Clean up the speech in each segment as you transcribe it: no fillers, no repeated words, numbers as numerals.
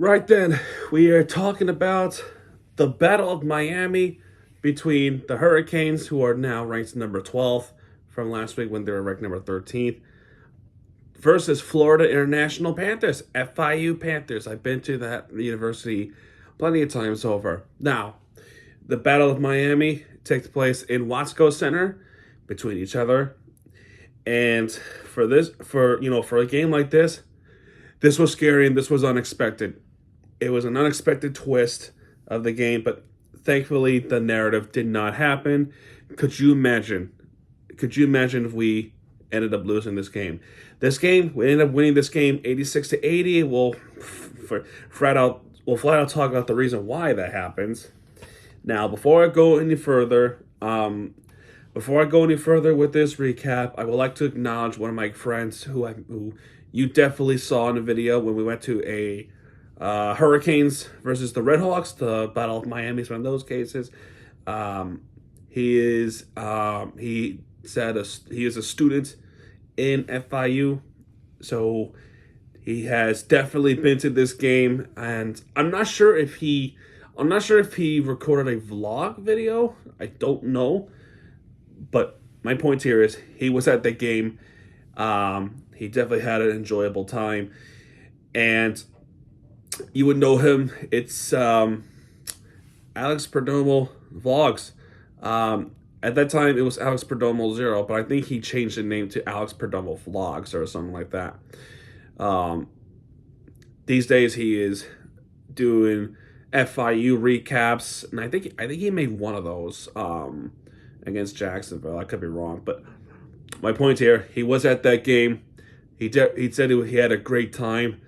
Right then, we are talking about the Battle of Miami between the Hurricanes, who are now ranked number 12th from last week when they were ranked number 13th, versus Florida International Panthers, FIU Panthers. I've been to that university plenty of times over. Now, the Battle of Miami takes place in Watsco Center between each other. And for a game like this was scary and this was unexpected. It was an unexpected twist of the game, but thankfully the narrative did not happen. Could you imagine? Could you imagine if we ended up losing this game? We ended up winning this game 86-80. We'll flat out talk about the reason why that happens. Now, before I go any further with this recap, I would like to acknowledge one of my friends who you definitely saw in the video when we went to a Hurricanes versus the Redhawks, the Battle of Miami is one of those cases. He is a student in FIU, so he has definitely been to this game, and I'm not sure if he recorded a vlog video. I don't know, but my point here is he was at the game. He definitely had an enjoyable time, and you would know him. It's Alex Perdomo Vlogs. At that time, it was Alex Perdomo 0, but I think he changed the name to Alex Perdomo Vlogs or something like that. These days, he is doing FIU recaps, and I think he made one of those against Jacksonville. I could be wrong, but my point here, he was at that game. He said he had a great time,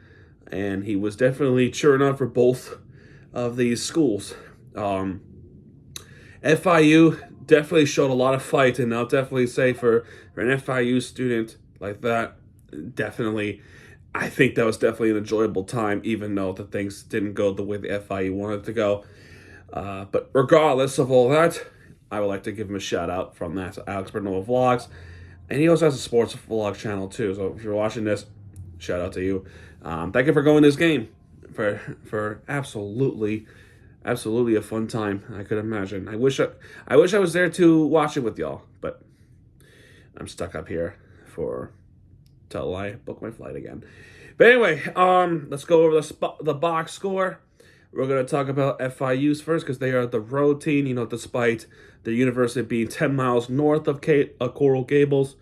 and he was definitely cheering on for both of these schools. FIU definitely showed a lot of fight, and I'll definitely say for an FIU student like that, definitely, I think that was definitely an enjoyable time, even though the things didn't go the way the FIU wanted to go. But regardless of all that, I would like to give him a shout out from that to Alex Bernal Vlogs. And he also has a sports vlog channel too. So if you're watching this, shout out to you. Thank you for going this game for absolutely a fun time. I could imagine. I wish I was there to watch it with y'all, but I'm stuck up here till I book my flight again. But anyway, let's go over the box score. We're going to talk about FIU's first because they are the road team, despite the university being 10 miles north of Coral Gables.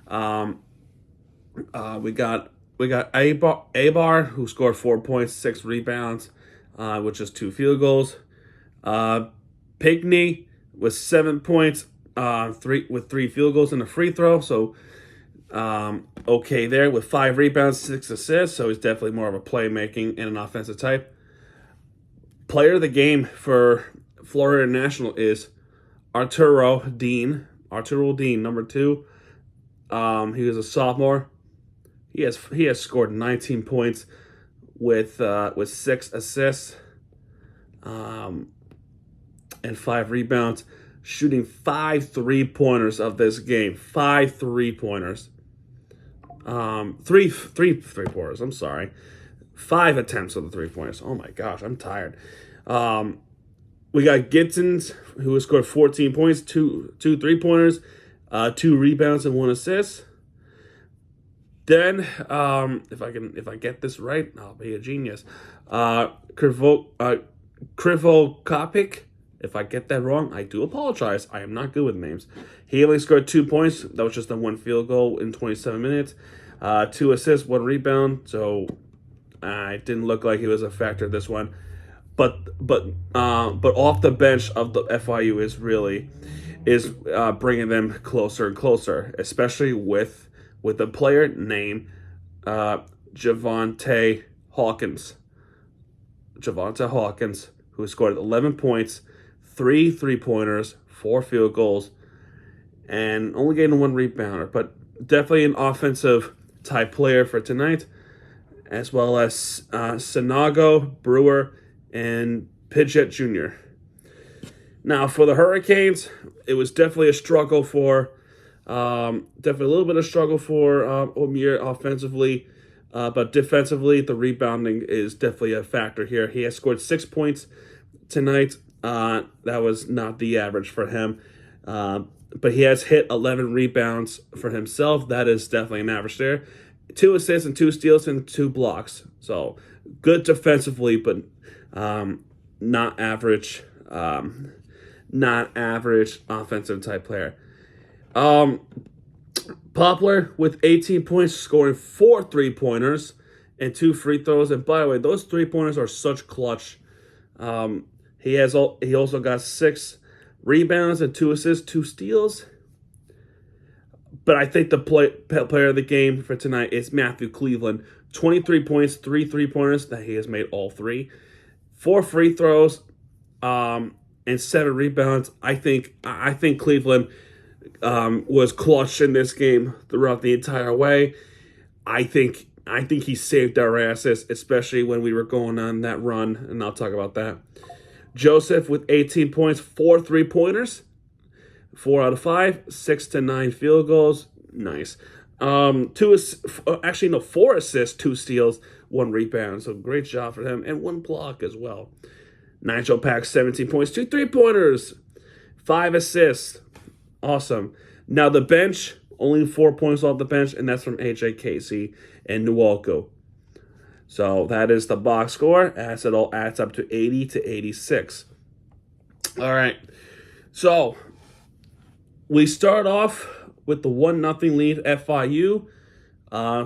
We got Abar, who scored 4 points, 6 rebounds, which is 2 field goals. Pigney with 7 points, 3 field goals and a free throw. So okay there with 5 rebounds, 6 assists. So he's definitely more of a playmaking and an offensive type. Player of the game for Florida International is Arturo Dean, number 2. He was a sophomore. He has scored 19 points with 6 assists, and 5 rebounds, shooting 5 3-pointers of this game. 5 3-pointers. 3 3-pointers. I'm sorry. 5 attempts of the 3-pointers. Oh my gosh, I'm tired. We got Gittins, who has scored 14 points, 2 3-pointers, 2 rebounds, and 1 assist. Then, if I get this right, I'll be a genius. Krivokopik. If I get that wrong, I do apologize. I am not good with names. He only scored 2 points. That was just the 1 field goal in 27 minutes. 2 assists, 1 rebound. So it didn't look like he was a factor this one. But off the bench of the FIU is bringing them closer and closer, especially with a player named Javonte Hawkins. Javonte Hawkins, who scored 11 points, 3 3-pointers, 4 field goals, and only getting 1 rebounder. But definitely an offensive type player for tonight, as well as Sinago, Brewer, and Pidgeot Jr. Now, for the Hurricanes, it was definitely a struggle for, definitely a little bit of struggle for Omir offensively. But defensively, the rebounding is definitely a factor here. He has scored 6 points tonight. That was not the average for him. But he has hit 11 rebounds for himself. That is definitely an average there. 2 assists and 2 steals and 2 blocks. So good defensively, but not average. Not average offensive type player. Poplar with 18 points, scoring 4 3-pointers and 2 free throws. And by the way, those 3-pointers are such clutch. He also got 6 rebounds and 2 assists, 2 steals. But I think the player of the game for tonight is Matthew Cleveland. 23 points, 3 3-pointers that he has made all 3. 4 free throws, and 7 rebounds. I think Cleveland was clutch in this game throughout the entire way. I think he saved our asses, especially when we were going on that run, and I'll talk about that. Joseph with 18 points, 4 3-pointers, 4 out of 5, 6 to 9 field goals. Nice. 4 assists, 2 steals, 1 rebound. So great job for him, and 1 block as well. Nigel Pack, 17 points, 2 3-pointers, 5 assists. Awesome. Now the bench, only 4 points off the bench, and that's from AJ Casey and Nwoko. So that is the box score, as it all adds up to 80 to 86. All right. So we start off with the 1-0 lead FIU,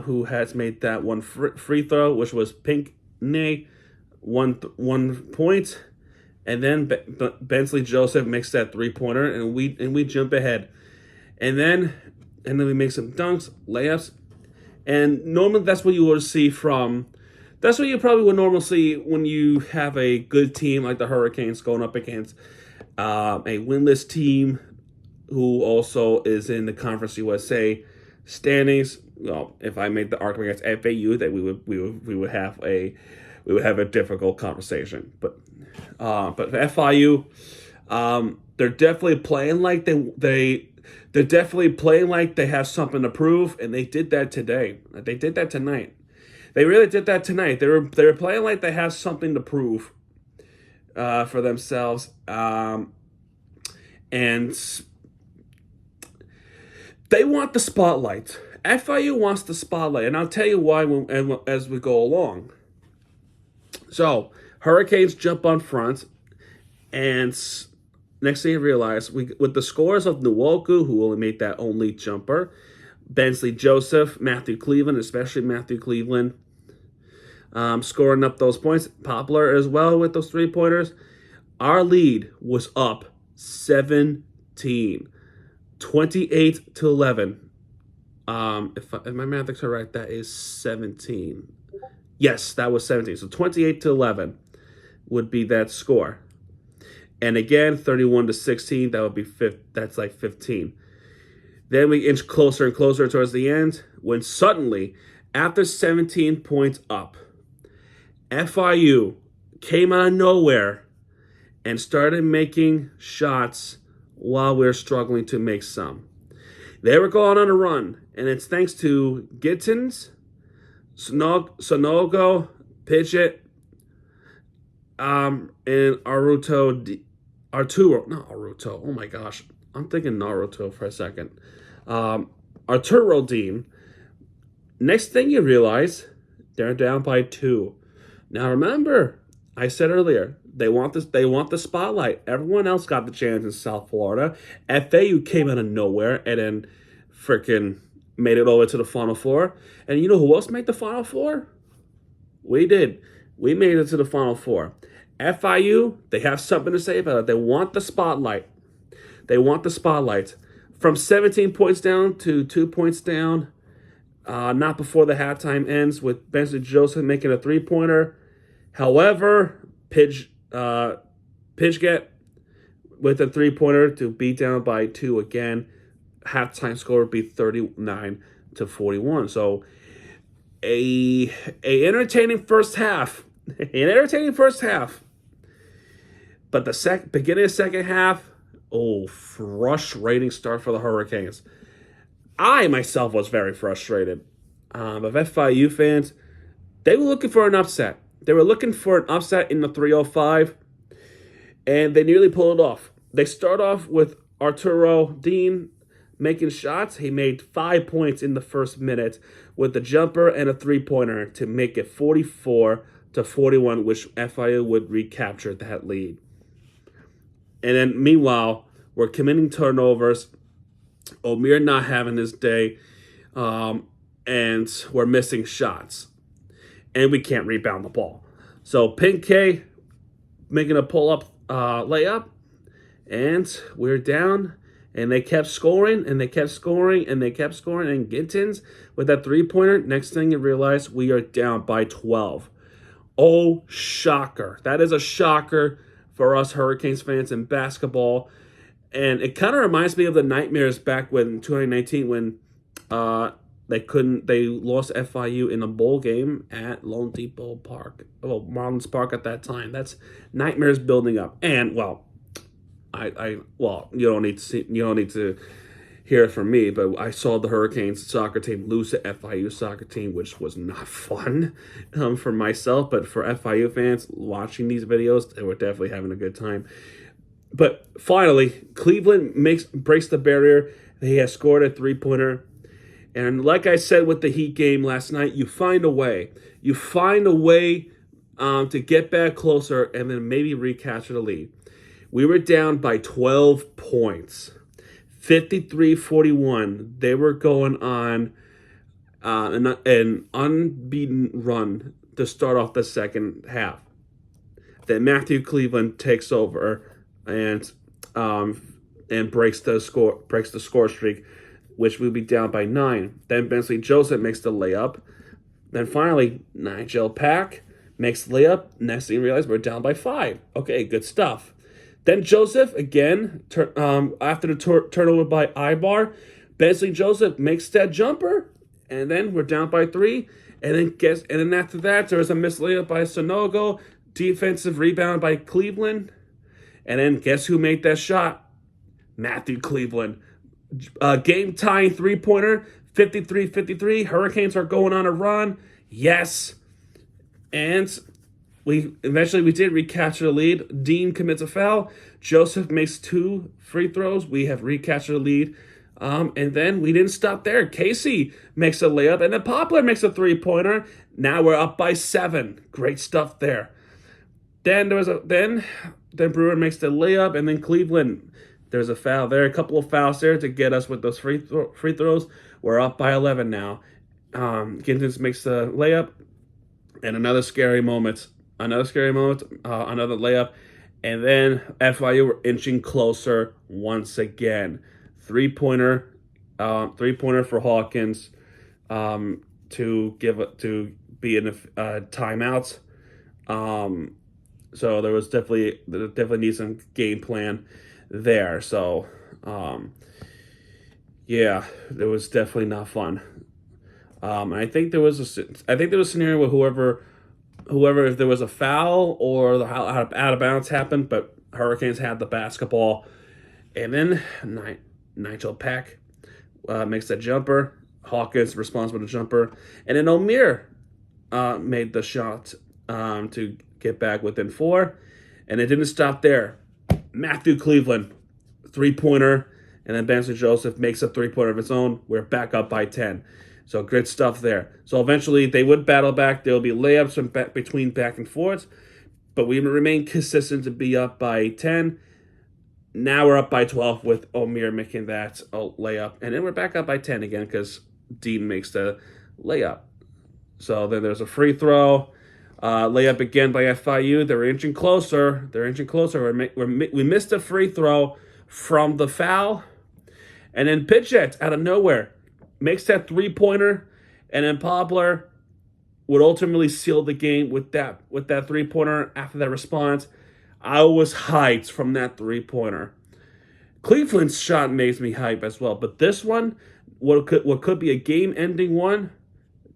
who has made that one free throw, which was Pinkney, 1 point. And then Bensley Joseph makes that 3-pointer, and we jump ahead. And then we make some dunks, layups. And normally that's what you would see that's what you probably would normally see when you have a good team like the Hurricanes going up against a winless team who also is in the Conference USA standings. Well, if I made the argument against FAU, that we would have a difficult conversation. But FIU, they're definitely playing like they're definitely playing like they have something to prove, and they did that today. They did that tonight. They really did that tonight. They were playing like they have something to prove for themselves, and they want the spotlight. FIU wants the spotlight, and I'll tell you why as we go along. So Hurricanes jump on front, and next thing you realize, with the scores of Nwoko, who only made that only jumper, Bensley Joseph, Matthew Cleveland, especially Matthew Cleveland, scoring up those points. Poplar as well with those 3-pointers. Our lead was up 17, 28 to 11. If my math is correct, that is 17. Yes, that was 17. So 28 to 11 would be that score. And again, 31 to 16, that would be that's like 15. Then we inch closer and closer towards the end, when suddenly, after 17 points up, FIU came out of nowhere and started making shots while we were struggling to make some. They were going on a run, and it's thanks to Gittins, Sonogo, Pidgeot, and Arturo. Oh my gosh. I'm thinking Naruto for a second. Arturo Dean. Next thing you realize, they're down by 2. Now remember, I said earlier, they want the spotlight. Everyone else got the chance in South Florida. FAU came out of nowhere and then freaking made it over to the Final Four. And you know who else made the Final Four? We did. We made it to the Final Four. FIU, they have something to say about it. They want the spotlight. They want the spotlight. From 17 points down to 2 points down, not before the halftime ends, with Bensley Joseph making a 3-pointer. However, Pidgeot with a 3-pointer to beat down by 2 again. Halftime score would be 39 to 41. So a entertaining first half. An entertaining first half. But the beginning of the second half, frustrating start for the Hurricanes. I myself was very frustrated. Of FIU fans, they were looking for an upset. They were looking for an upset in the 305, and they nearly pulled it off. They start off with Arturo Dean making shots. He made 5 points in the first minute with a jumper and a three-pointer to make it 44-41, which FIU would recapture that lead. And then, meanwhile, we're committing turnovers. Omir not having his day, and we're missing shots. And we can't rebound the ball. So Pinkay making a pull-up layup, and we're down. And they kept scoring, and they kept scoring, and they kept scoring. And Ginton's with that three-pointer, next thing you realize, we are down by 12. Oh, shocker. That is a shocker for us Hurricanes fans in basketball. And it kind of reminds me of the nightmares back when 2019 when they lost FIU in a bowl game at Lone Depot Park. Well, Marlins Park at that time. That's nightmares building up. And well, you don't need to hear it from me, but I saw the Hurricanes soccer team lose to FIU soccer team, which was not fun for myself, but for FIU fans watching these videos, they were definitely having a good time. But finally, Cleveland breaks the barrier. He has scored a three-pointer. And like I said with the Heat game last night, you find a way. You find a way to get back closer and then maybe recapture the lead. We were down by 12 points. 53-41. They were going on an unbeaten run to start off the second half. Then Matthew Cleveland takes over and breaks the score streak, which would be down by 9. Then Bensley Joseph makes the layup. Then finally, Nigel Pack makes the layup. Next thing you realize, we're down by 5. Okay, good stuff. Then Joseph, again, after the turnover by Ibar, Bensley Joseph makes that jumper, and then we're down by 3. And then after that, there was a missed layup by Sonogo, defensive rebound by Cleveland. And then guess who made that shot? Matthew Cleveland. Game-tying three-pointer, 53-53. Hurricanes are going on a run. Yes. And we did recapture the lead. Dean commits a foul. Joseph makes 2 free throws. We have recaptured the lead. And then we didn't stop there. Casey makes a layup, and then Poplar makes a three-pointer. Now we're up by 7. Great stuff there. Then then Brewer makes the layup, and then Cleveland, there's a foul there. A couple of fouls there to get us with those free throws. We're up by 11 now. Gintons makes the layup, and another scary moment, another layup, and then FIU were inching closer once again. Three-pointer for Hawkins to be in a timeout. So there definitely needs some game plan there. So yeah, it was definitely not fun. I think there was a scenario where whoever if there was a foul or the out of bounds happened, but Hurricanes had the basketball, and then Nigel Pack makes that jumper. Hawkins responds with a jumper, and then Omir made the shot to get back within 4, and it didn't stop there. Matthew Cleveland, three-pointer, and then Benson Joseph makes a three-pointer of his own. We're back up by 10. So good stuff there. So eventually they would battle back. There will be layups between back and forth, but we remain consistent to be up by 10. Now we're up by 12 with Omir making that layup, and then we're back up by 10 again because Dean makes the layup. So then there's a free throw. Layup again by FIU. They're inching closer. We missed a free throw from the foul. And then Pitchett out of nowhere makes that three-pointer. And then Poplar would ultimately seal the game with that three-pointer after that response. I was hyped from that three-pointer. Cleveland's shot makes me hype as well. But this one, what could be a game-ending one,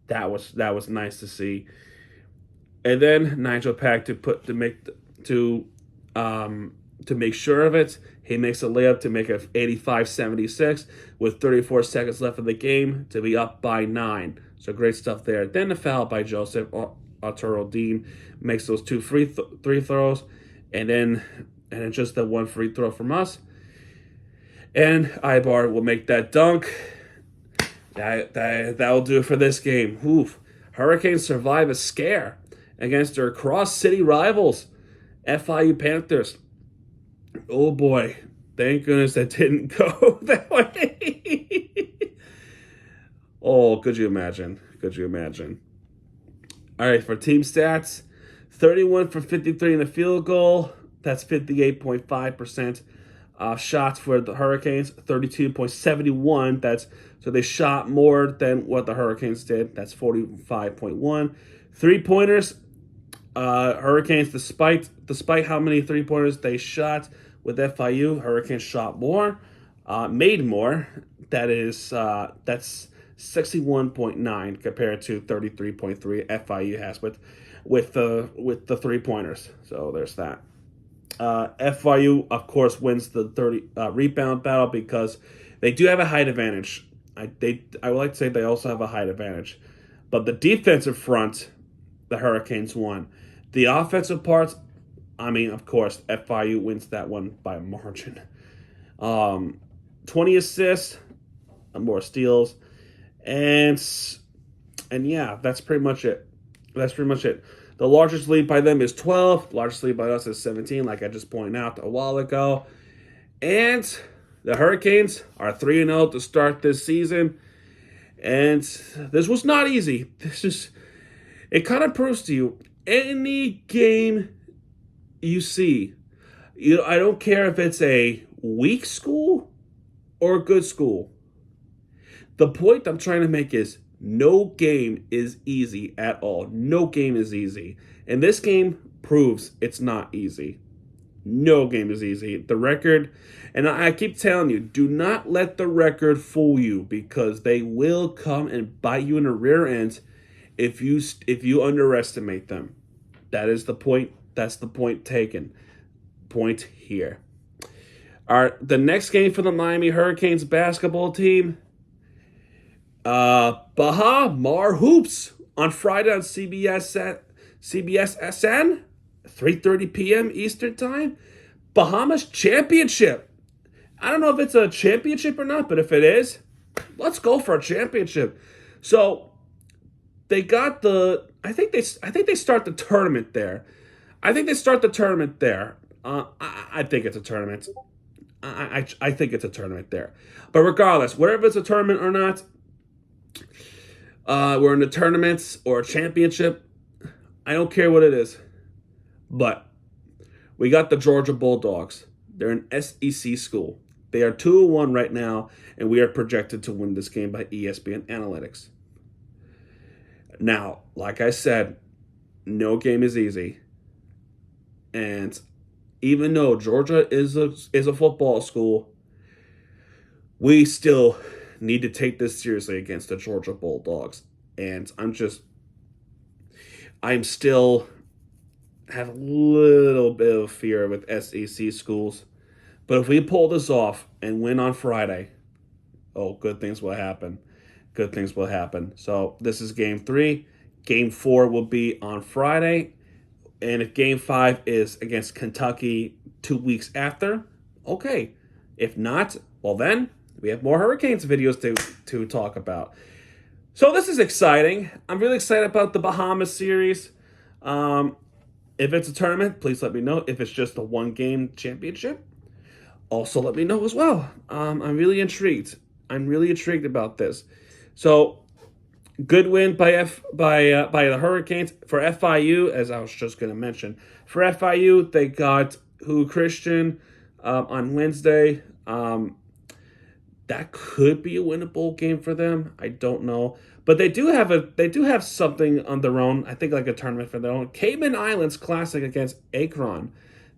that was nice to see. And then Nigel Pack to make sure of it, he makes a layup to make it 85-76 with 34 seconds left in the game to be up by 9. So great stuff there. Then the foul by Joseph Arturo Dean makes those two free throws, and then just the one free throw from us. And Ibar will make that dunk. That'll do it for this game. Oof. Hurricanes survive a scare against their cross-city rivals, FIU Panthers. Oh boy, thank goodness that didn't go that way. Oh, could you imagine? Could you imagine? All right, for team stats, 31 for 53 in the field goal. That's 58.5%. Shots for the Hurricanes, 32.71. So they shot more than what the Hurricanes did. That's 45.1. 3-pointers. Hurricanes, despite how many 3-pointers they shot with FIU, Hurricanes shot more, made more. That's 61.9 compared to 33.3 FIU has with the 3-pointers. So there's that. FIU, of course, wins the 30 rebound battle because they do have a height advantage. I would like to say they also have a height advantage. But the defensive front, the Hurricanes won. The offensive parts, of course, FIU wins that one by a margin. 20 assists, more steals, and yeah, that's pretty much it. The largest lead by them is 12. The largest lead by us is 17, like I just pointed out a while ago. And the Hurricanes are 3-0 to start this season. And this was not easy. It kind of proves to you, any game you see, I don't care if it's a weak school or a good school. The point I'm trying to make is no game is easy at all. No game is easy. And this game proves it's not easy. No game is easy. The record, and I keep telling you, do not let the record fool you because they will come and bite you in the rear end if you underestimate them. That is the point. That's the point taken. Point here. All right, the next game for the Miami Hurricanes basketball team, Baha Mar Hoops on Friday on CBS SN, 3:30 p.m. Eastern Time. Bahamas Championship. I don't know if it's a championship or not, but if it is, let's go for a championship. So they got I think they start the tournament there. I think it's a tournament. I think it's a tournament there. But regardless, whether it's a tournament or not, we're in the tournaments or a championship. I don't care what it is. But we got the Georgia Bulldogs. They're an SEC school. They are 2-1 right now, and we are projected to win this game by ESPN Analytics. Now, like I said, no game is easy. And even though Georgia is a football school, we still need to take this seriously against the Georgia Bulldogs. And I'm still have a little bit of fear with SEC schools. But if we pull this off and win on Friday, good things will happen. Good things will happen. So this is game 3. Game 4 will be on Friday. And if game 5 is against Kentucky 2 weeks after, okay. If not, well then, we have more Hurricanes videos to talk about. So this is exciting. I'm really excited about the Bahamas series. If it's a tournament, please let me know. If it's just a one-game championship, also let me know as well. I'm really intrigued. I'm really intrigued about this. So, good win by the Hurricanes. For FIU, as I was just going to mention, for FIU, they got Christian on Wednesday. That could be a winnable game for them. I don't know, but they do have something on their own. I think like a tournament for their own. Cayman Islands Classic against Akron.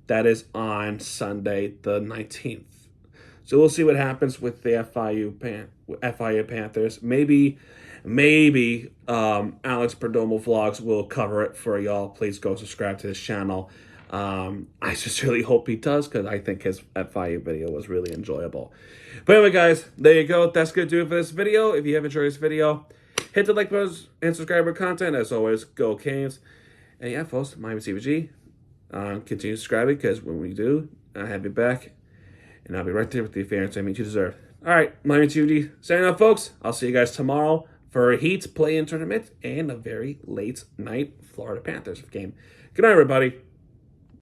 That is on Sunday the 19th. So we'll see what happens with the FIU Panthers. Maybe Alex Perdomo Vlogs will cover it for y'all. Please go subscribe to this channel. I sincerely hope he does because I think his FIU video was really enjoyable. But anyway, guys, there you go. That's going to do it for this video. If you have enjoyed this video, Hit the like button and subscribe for content. As always, go Canes. And yeah, folks, Miami CVG. Continue subscribing because when we do, I have you back. And I'll be right there with the fair entertainment you deserve. All right, Miami CVG. Signing off, folks. I'll see you guys tomorrow for a Heat play-in tournament and a very late night Florida Panthers game. Good night, everybody.